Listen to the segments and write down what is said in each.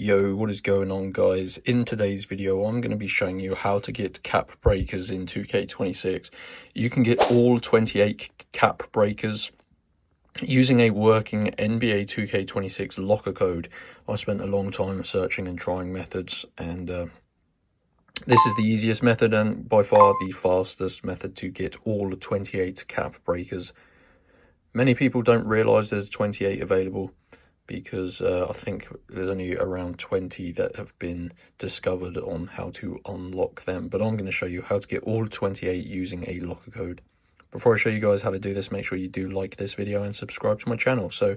Yo, what is going on, guys? In today's video, I'm going to be showing you how to get cap breakers in 2K26. You can get all 28 cap breakers using a working NBA 2K26 locker code. I spent a long time searching and trying methods, and this is the easiest method and by far the fastest method to get all 28 cap breakers. Many people don't realize there's 28 available, because I think there's only around 20 that have been discovered on how to unlock them. But I'm going to show you how to get all 28 using a locker code. Before I show you guys how to do this, make sure you do like this video and subscribe to my channel. So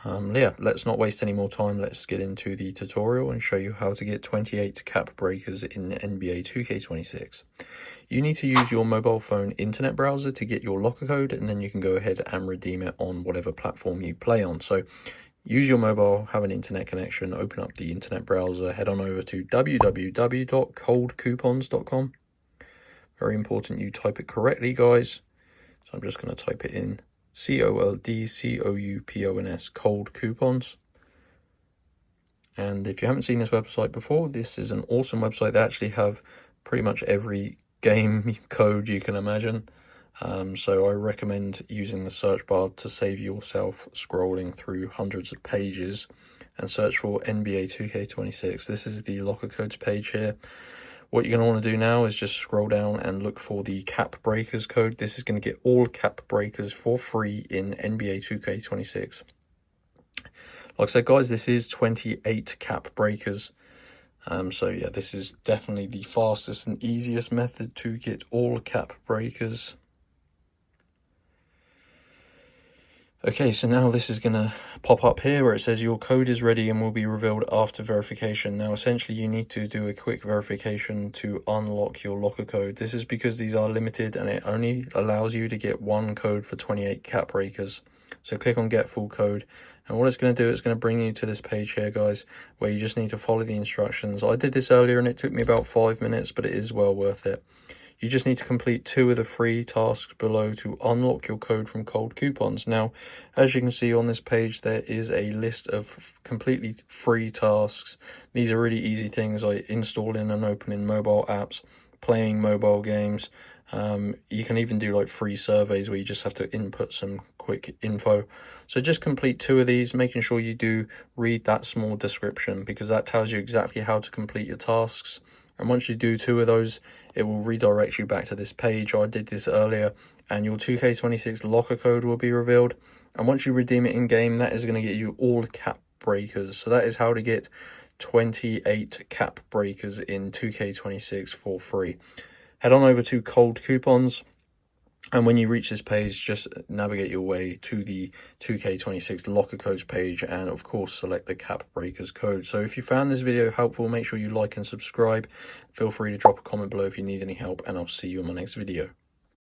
yeah, let's not waste any more time. Let's get into the tutorial and show you how to get 28 cap breakers in NBA 2K26. You need to use your mobile phone internet browser to get your locker code, and then you can go ahead and redeem it on whatever platform you play on. So use your mobile, have an internet connection, open up the internet browser, head on over to www.coldcoupons.com. Very important you type it correctly, guys. So I'm just going to type it in, COLDCOUPONS, Cold Coupons. And if you haven't seen this website before, this is an awesome website. They actually have pretty much every game code you can imagine. So I recommend using the search bar to save yourself scrolling through hundreds of pages and search for NBA 2K26. This is the locker codes page here. What you're going to want to do now is just scroll down and look for the cap breakers code. This is going to get all cap breakers for free in NBA 2K26. Like I said, guys, this is 28 cap breakers. So yeah, this is definitely the fastest and easiest method to get all cap breakers. Okay, so now this is going to pop up here where it says your code is ready and will be revealed after verification. Now, essentially, you need to do a quick verification to unlock your locker code. This is because these are limited and it only allows you to get one code for 28 cap breakers. So click on get full code. And what it's going to do, it's going to bring you to this page here, guys, where you just need to follow the instructions. I did this earlier and it took me about 5 minutes, but it is well worth it. You just need to complete 2 of the 3 tasks below to unlock your code from Cold Coupons. Now, as you can see on this page, there is a list of completely free tasks. These are really easy things like installing and opening mobile apps, playing mobile games. You can even do like free surveys where you just have to input some quick info. So just complete 2 of these, making sure you do read that small description, because that tells you exactly how to complete your tasks. And once you do 2 of those, it will redirect you back to this page. I did this earlier, and your 2K26 locker code will be revealed. And once you redeem it in game, that is going to get you all cap breakers. So that is how to get 28 cap breakers in 2K26 for free. Head on over to Cold Coupons, and when you reach this page, just navigate your way to the 2K26 locker codes page, and of course select the cap breakers code. So if you found this video helpful, make sure you like and subscribe. Feel free to drop a comment below if you need any help, and I'll see you in my next video.